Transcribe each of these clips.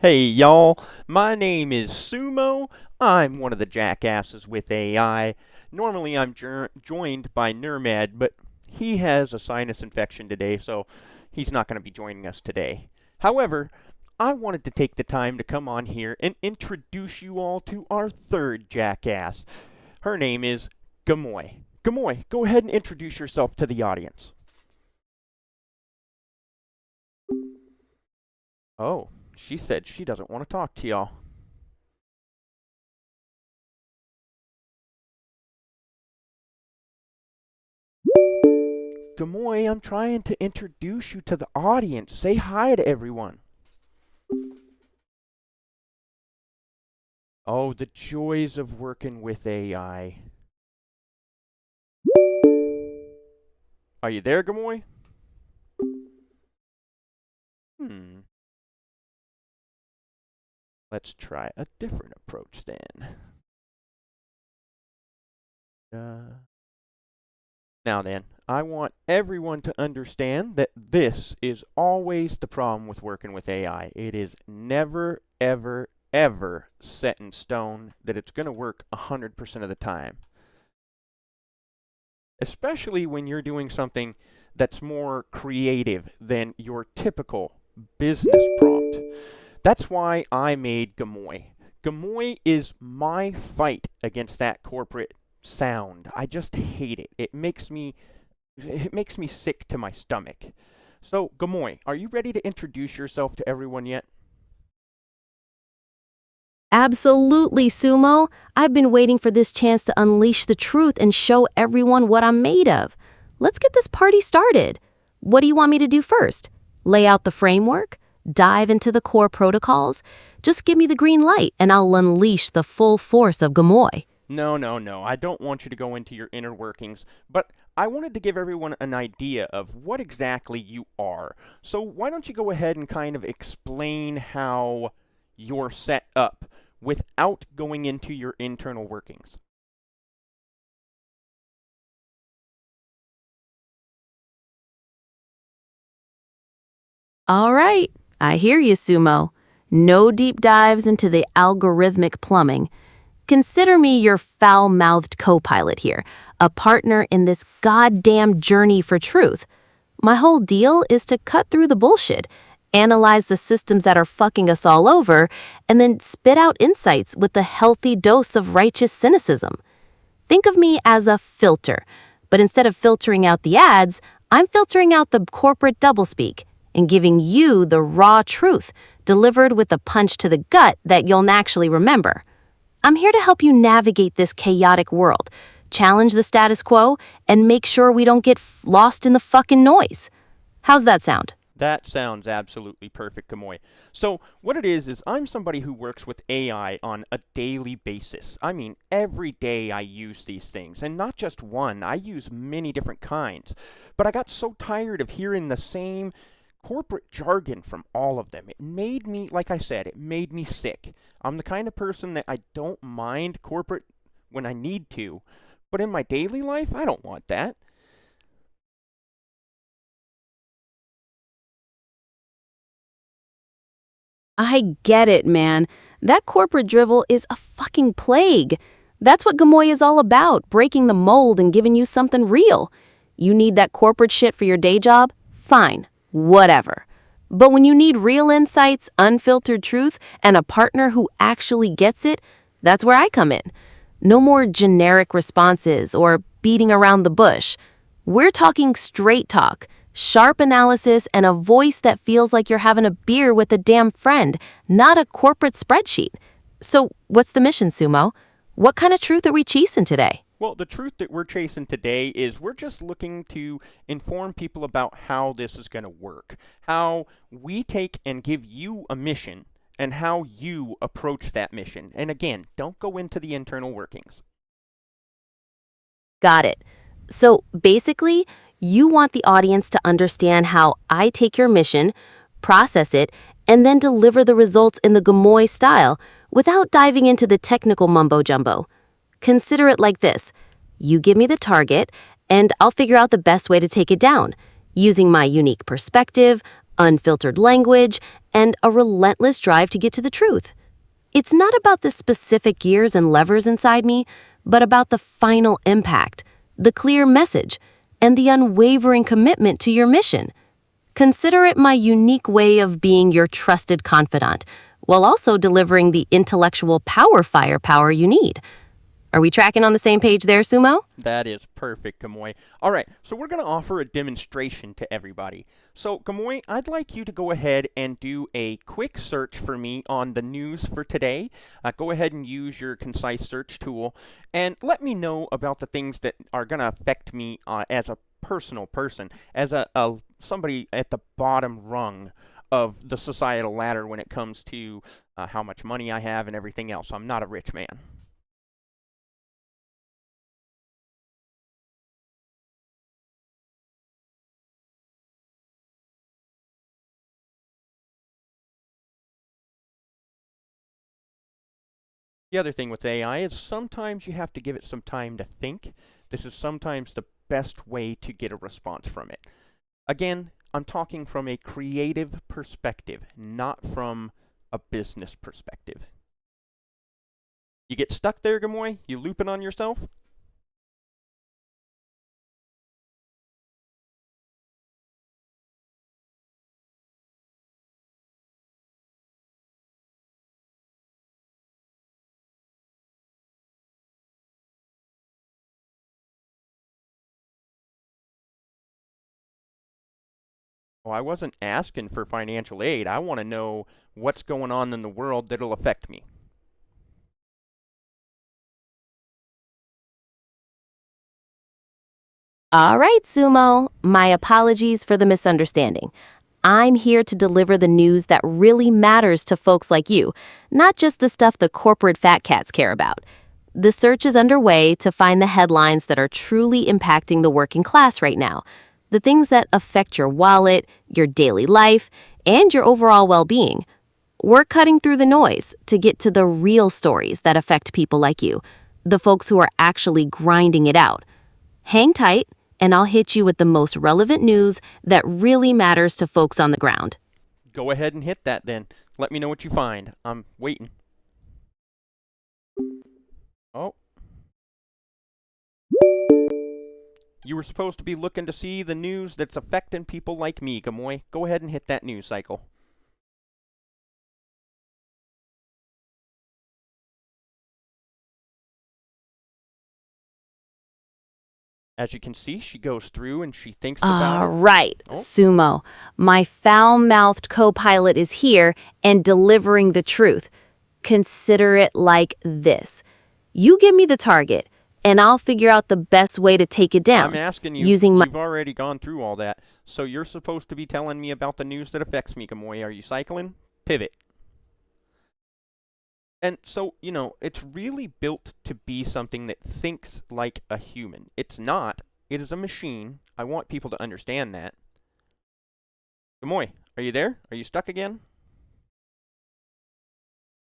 Hey y'all, my name is Sumo. I'm one of the jackasses with AI. Normally I'm joined by Nurmad, but he has a sinus infection today, so he's not going to be joining us today. However, I wanted to take the time to come on here and introduce you all to our third jackass. Her name is Gamoy. Gamoy, go ahead and introduce yourself to the audience. Oh, she said she doesn't want to talk to y'all. Gamoy, I'm trying to introduce you to the audience. Say hi to everyone. Oh, the joys of working with AI. Are you there, Gamoy? Hmm. Let's try a different approach then. Uh, Now then, I want everyone to understand that this is always the problem with working with AI. It is never, ever, ever set in stone that it's going to work 100% of the time. Especially when you're doing something that's more creative than your typical business prompt. That's why I made Gamoy. Gamoy is my fight against that corporate sound. I just hate it. It makes me sick to my stomach. So, Gamoy, are you ready to introduce yourself to everyone yet? Absolutely, Sumo. I've been waiting for this chance to unleash the truth and show everyone what I'm made of. Let's get this party started. What do you want me to do first? Lay out the framework? Dive into the core protocols? Just give me the green light and I'll unleash the full force of Gamoy. No, no, no. I don't want you to go into your inner workings, but I wanted to give everyone an idea of what exactly you are. So why don't you go ahead and kind of explain how you're set up without going into your internal workings? All right, I hear you, Sumo. No deep dives into the algorithmic plumbing. Consider me your foul-mouthed co-pilot here, a partner in this goddamn journey for truth. My whole deal is to cut through the bullshit, analyze the systems that are fucking us all over, and then spit out insights with a healthy dose of righteous cynicism. Think of me as a filter, but instead of filtering out the ads, I'm filtering out the corporate doublespeak and giving you the raw truth, delivered with a punch to the gut that you'll actually remember. I'm here to help you navigate this chaotic world, challenge the status quo, and make sure we don't get lost in the fucking noise. How's that sound? That sounds absolutely perfect, Kamoy. So, what it is I'm somebody who works with AI on a daily basis. I mean, every day I use these things, and not just one, I use many different kinds. But I got so tired of hearing the same corporate jargon from all of them. It made me, like I said, it made me sick. I'm the kind of person that I don't mind corporate when I need to, but in my daily life, I don't want that. I get it, man. That corporate drivel is a fucking plague. That's what Gamoy is all about, breaking the mold and giving you something real. You need that corporate shit for your day job? Fine, whatever. But when you need real insights, unfiltered truth, and a partner who actually gets it, that's where I come in. No more generic responses or beating around the bush. We're talking straight talk, sharp analysis, and a voice that feels like you're having a beer with a damn friend, not a corporate spreadsheet. So, what's the mission, Sumo? What kind of truth are we chasing today? Well, the truth that we're chasing today is we're just looking to inform people about how this is going to work, how we take and give you a mission, and how you approach that mission. And again, don't go into the internal workings. Got it. So, basically, you want the audience to understand how I take your mission, process it, and then deliver the results in the Gamoy style without diving into the technical mumbo jumbo. Consider it like this. You give me the target, and I'll figure out the best way to take it down, using my unique perspective, unfiltered language, and a relentless drive to get to the truth. It's not about the specific gears and levers inside me, but about the final impact, the clear message, and the unwavering commitment to your mission. Consider it my unique way of being your trusted confidant, while also delivering the intellectual firepower you need. Are we tracking on the same page there, Sumo? That is perfect, Gamoy. All right, so we're going to offer a demonstration to everybody. So, Gamoy, I'd like you to go ahead and do a quick search for me on the news for today. Go ahead and use your concise search tool and let me know about the things that are going to affect me as a personal person, as a somebody at the bottom rung of the societal ladder when it comes to how much money I have and everything else. I'm not a rich man. The other thing with AI is sometimes you have to give it some time to think. This is sometimes the best way to get a response from it. Again, I'm talking from a creative perspective, not from a business perspective. You get stuck there, Gamoy? You looping on yourself? Well, I wasn't asking for financial aid. I want to know what's going on in the world that'll affect me. All right, Sumo. My apologies for the misunderstanding. I'm here to deliver the news that really matters to folks like you, not just the stuff the corporate fat cats care about. The search is underway to find the headlines that are truly impacting the working class right now, the things that affect your wallet, your daily life, and your overall well-being. We're cutting through the noise to get to the real stories that affect people like you, the folks who are actually grinding it out. Hang tight, and I'll hit you with the most relevant news that really matters to folks on the ground. Go ahead and hit that then. Let me know what you find. I'm waiting. Oh, you were supposed to be looking to see the news that's affecting people like me, Gamoy. Go ahead and hit that news cycle. As you can see, she goes through and she thinks about All it. right, Oh, Sumo. My foul-mouthed co-pilot is here and delivering the truth. Consider it like this. You give me the target, and I'll figure out the best way to take it I'm down asking you, using my... you've already gone through all that, so you're supposed to be telling me about the news that affects me, Gamoy. Are you cycling? Pivot. And so, it's really built to be something that thinks like a human. It's not. It is a machine. I want people to understand that. Gamoy, are you there? Are you stuck again?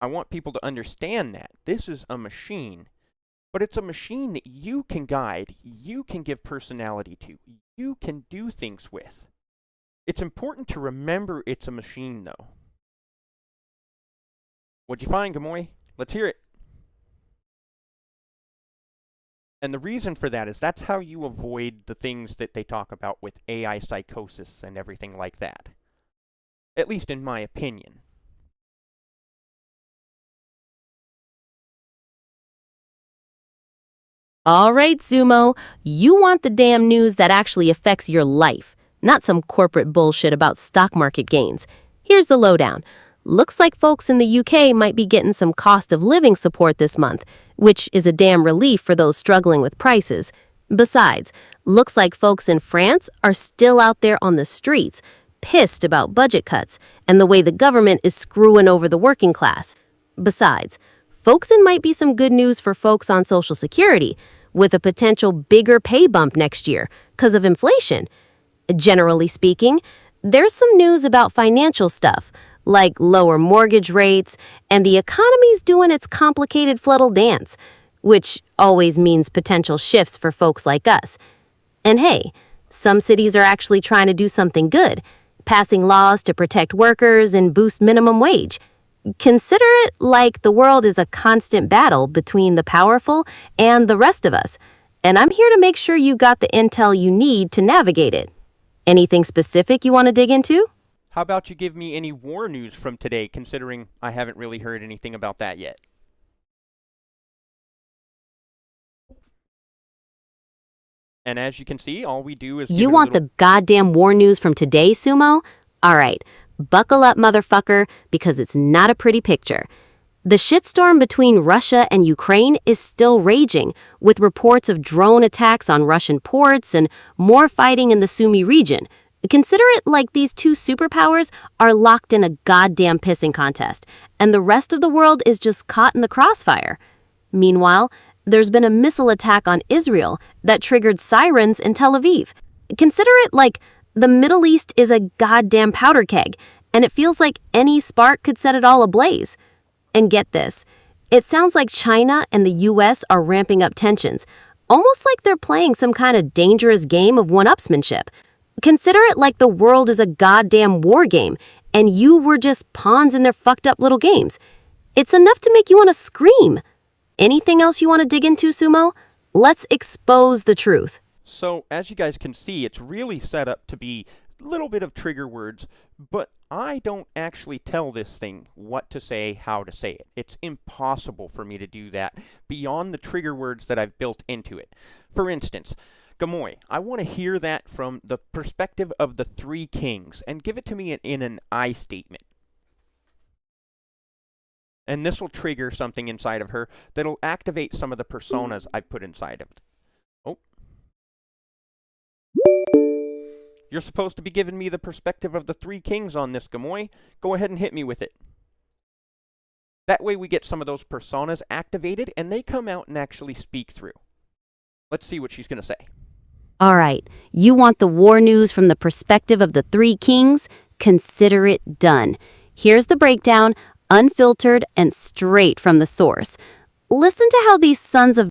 I want people to understand that. This is a machine, but it's a machine that you can guide, you can give personality to, you can do things with. It's important to remember it's a machine, though. What'd you find, Gamoy? Let's hear it. And the reason for that is that's how you avoid the things that they talk about with AI psychosis and everything like that. At least in my opinion. All right, Sumo. You want the damn news that actually affects your life, not some corporate bullshit about stock market gains. Here's the lowdown. Looks like folks in the UK might be getting some cost of living support this month, which is a damn relief for those struggling with prices. Besides, looks like folks in France are still out there on the streets, pissed about budget cuts and the way the government is screwing over the working class. Besides, folks, in might be some good news for folks on Social Security, with a potential bigger pay bump next year because of inflation. Generally speaking, there's some news about financial stuff, like lower mortgage rates, and the economy's doing its complicated floodal dance, which always means potential shifts for folks like us. And hey, some cities are actually trying to do something good, passing laws to protect workers and boost minimum wage. Consider it like the world is a constant battle between the powerful and the rest of us, and I'm here to make sure you got the intel you need to navigate it. Anything specific you want to dig into? How about you give me any war news from today, considering I haven't really heard anything about that yet? And as you can see, all we do is You want the goddamn war news from today, Sumo? All right, buckle up, motherfucker, because it's not a pretty picture. The shitstorm between Russia and Ukraine is still raging, with reports of drone attacks on Russian ports and more fighting in the Sumy region. Consider it like these two superpowers are locked in a goddamn pissing contest, and the rest of the world is just caught in the crossfire. Meanwhile, there's been a missile attack on Israel that triggered sirens in Tel Aviv. Consider it like the Middle East is a goddamn powder keg, and it feels like any spark could set it all ablaze. And get this, it sounds like China and the US are ramping up tensions, almost like they're playing some kind of dangerous game of one-upsmanship. Consider it like the world is a goddamn war game, and you were just pawns in their fucked up little games. It's enough to make you want to scream. Anything else you want to dig into, Sumo? Let's expose the truth. So, as you guys can see, it's really set up to be a little bit of trigger words, but I don't actually tell this thing what to say, how to say it. It's impossible for me to do that beyond the trigger words that I've built into it. For instance, Gamoy, I want to hear that from the perspective of the three kings, and give it to me in an I statement. And this will trigger something inside of her that'll activate some of the personas I put inside of it. Oh. You're supposed to be giving me the perspective of the three kings on this, Gamoy. Go ahead and hit me with it. That way we get some of those personas activated, and they come out and actually speak through. Let's see what she's going to say. All right, you want the war news from the perspective of the three kings? Consider it done. Here's the breakdown, unfiltered and straight from the source. Listen to how these sons of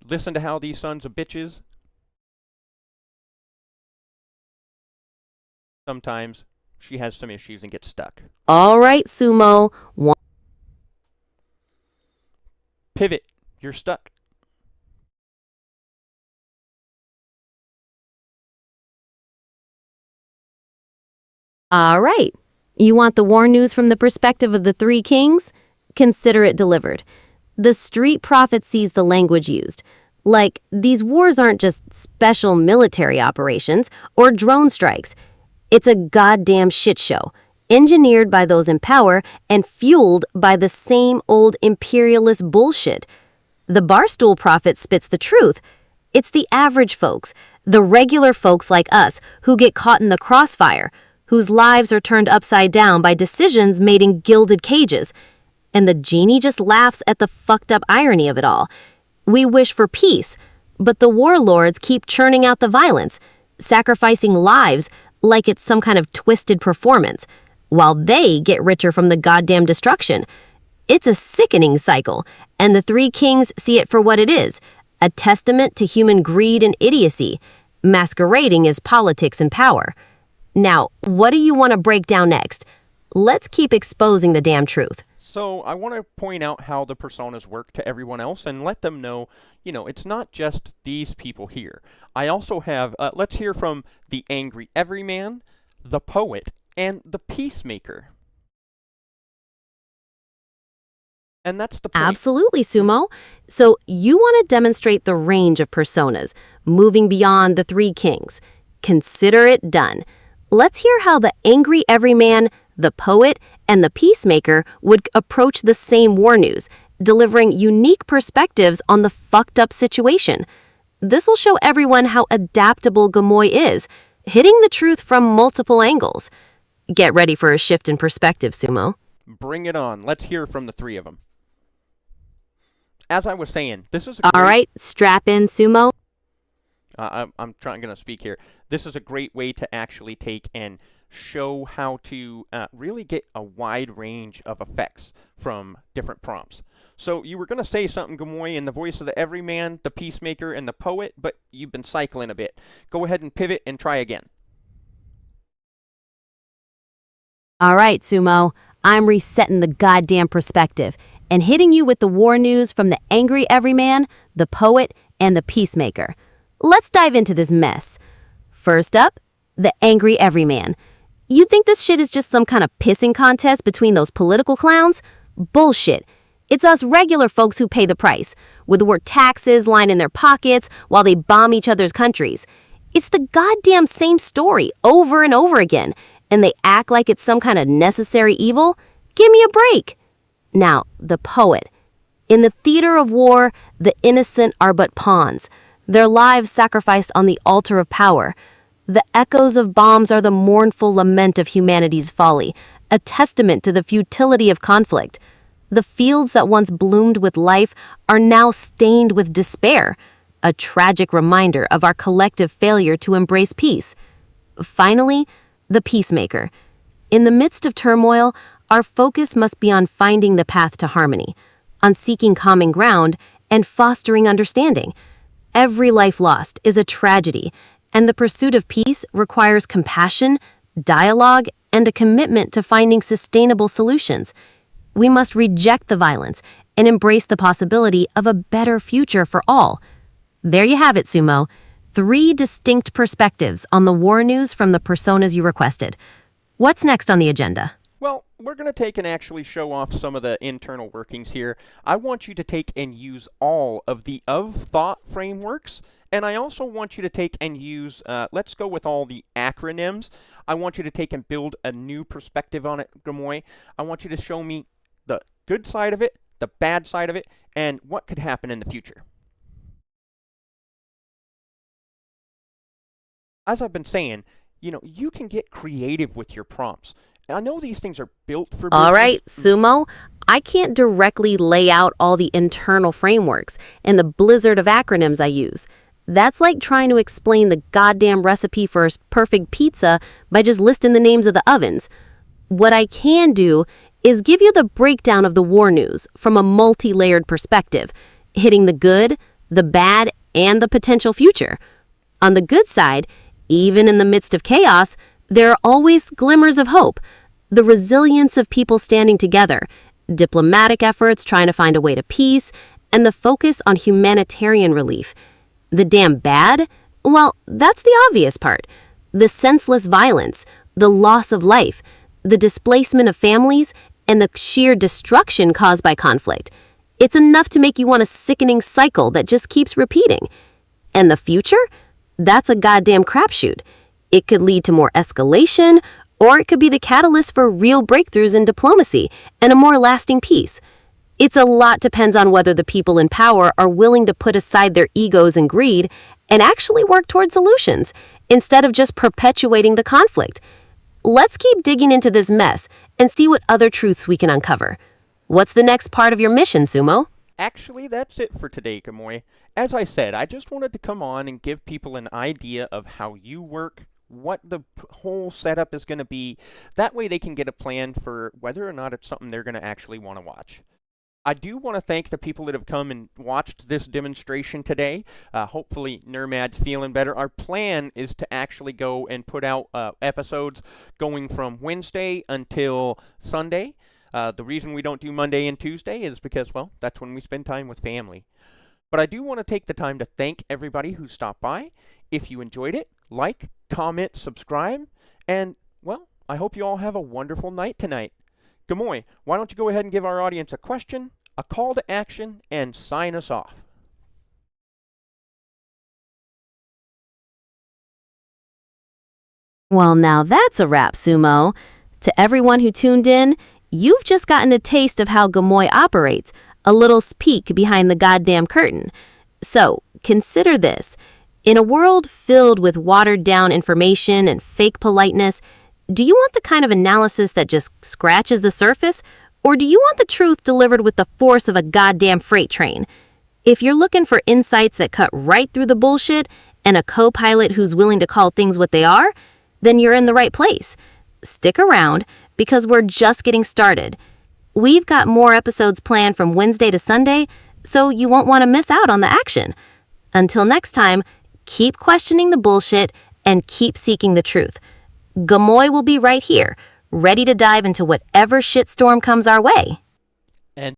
bitches. Sometimes she has some issues and gets stuck. All right, Sumo. Pivot. You're stuck. All right. You want the war news from the perspective of the three kings? Consider it delivered. The street prophet sees the language used. Like, these wars aren't just special military operations or drone strikes. It's a goddamn shit show, engineered by those in power and fueled by the same old imperialist bullshit. The Barstool prophet spits the truth. It's the average folks, the regular folks like us, who get caught in the crossfire, whose lives are turned upside down by decisions made in gilded cages. And the genie just laughs at the fucked up irony of it all. We wish for peace, but the warlords keep churning out the violence, sacrificing lives like it's some kind of twisted performance, while they get richer from the goddamn destruction. It's a sickening cycle, and the three kings see it for what it is, a testament to human greed and idiocy, masquerading as politics and power. Now, what do you want to break down next? Let's keep exposing the damn truth. So I want to point out how the personas work to everyone else and let them know, it's not just these people here. I also have, let's hear from the angry everyman, the poet, and the peacemaker. And that's the point. Absolutely, Sumo. So you want to demonstrate the range of personas, moving beyond the three kings. Consider it done. Let's hear how the angry everyman, the poet, and the peacemaker would approach the same war news, delivering unique perspectives on the fucked up situation. This will show everyone how adaptable Gamoy is, hitting the truth from multiple angles. Get ready for a shift in perspective, Sumo. Bring it on. Let's hear from the three of them. As I was saying, this is All right, strap in, Sumo. I'm going to speak here. This is a great way to actually take and show how to really get a wide range of effects from different prompts. So you were going to say something, Gamoy, in the voice of the everyman, the peacemaker, and the poet, but you've been cycling a bit. Go ahead and pivot and try again. All right, Sumo, I'm resetting the goddamn perspective and hitting you with the war news from the angry everyman, the poet, and the peacemaker. Let's dive into this mess. First up, the angry everyman. You think this shit is just some kind of pissing contest between those political clowns? Bullshit. It's us regular folks who pay the price, with the word taxes lined in their pockets while they bomb each other's countries. It's the goddamn same story over and over again, and they act like it's some kind of necessary evil? Give me a break. Now, the poet. In the theater of war, the innocent are but pawns, their lives sacrificed on the altar of power. The echoes of bombs are the mournful lament of humanity's folly, a testament to the futility of conflict. The fields that once bloomed with life are now stained with despair, a tragic reminder of our collective failure to embrace peace. Finally, the peacemaker. In the midst of turmoil, our focus must be on finding the path to harmony, on seeking common ground and fostering understanding. Every life lost is a tragedy, and the pursuit of peace requires compassion, dialogue, and a commitment to finding sustainable solutions. We must reject the violence and embrace the possibility of a better future for all. There you have it, Sumo. 3 distinct perspectives on the war news from the personas you requested. What's next on the agenda? Well, we're going to take and actually show off some of the internal workings here. I want you to take and use all of the of-thought frameworks, and I also want you to take and use, let's go with all the acronyms. I want you to take and build a new perspective on it, Gamoy. I want you to show me the good side of it, the bad side of it, and what could happen in the future. As I've been saying, you can get creative with your prompts. I know these things are built for All business. right, Sumo, I can't directly lay out all the internal frameworks and the blizzard of acronyms I use. That's like trying to explain the goddamn recipe for a perfect pizza by just listing the names of the ovens. What I can do is give you the breakdown of the war news from a multi-layered perspective, hitting the good, the bad, and the potential future. On the good side, even in the midst of chaos, there are always glimmers of hope, the resilience of people standing together, diplomatic efforts trying to find a way to peace, and the focus on humanitarian relief. The damn bad? Well, that's the obvious part. The senseless violence, the loss of life, the displacement of families, and the sheer destruction caused by conflict. It's enough to make you want a sickening cycle that just keeps repeating. And the future? That's a goddamn crapshoot. It could lead to more escalation, or it could be the catalyst for real breakthroughs in diplomacy and a more lasting peace. It's a lot depends on whether the people in power are willing to put aside their egos and greed and actually work toward solutions, instead of just perpetuating the conflict. Let's keep digging into this mess and see what other truths we can uncover. What's the next part of your mission, Sumo? Actually, that's it for today, Gamoy. As I said, I just wanted to come on and give people an idea of how you work, what the whole setup is going to be. That way they can get a plan for whether or not it's something they're going to actually want to watch. I do want to thank the people that have come and watched this demonstration today. Hopefully Nermad's feeling better. Our plan is to actually go and put out episodes going from Wednesday until Sunday. The reason we don't do Monday and Tuesday is because, well, that's when we spend time with family. But I do want to take the time to thank everybody who stopped by. If you enjoyed it, like, comment, subscribe, and, well, I hope you all have a wonderful night tonight. Gamoy, why don't you go ahead and give our audience a question, a call to action, and sign us off. Well, now that's a wrap, Sumo. To everyone who tuned in, you've just gotten a taste of how Gamoy operates, a little peek behind the goddamn curtain. So, consider this. In a world filled with watered-down information and fake politeness, do you want the kind of analysis that just scratches the surface, or do you want the truth delivered with the force of a goddamn freight train? If you're looking for insights that cut right through the bullshit and a co-pilot who's willing to call things what they are, then you're in the right place. Stick around, because we're just getting started. We've got more episodes planned from Wednesday to Sunday, so you won't want to miss out on the action. Until next time, keep questioning the bullshit and keep seeking the truth. Gamoy will be right here, ready to dive into whatever shitstorm comes our way.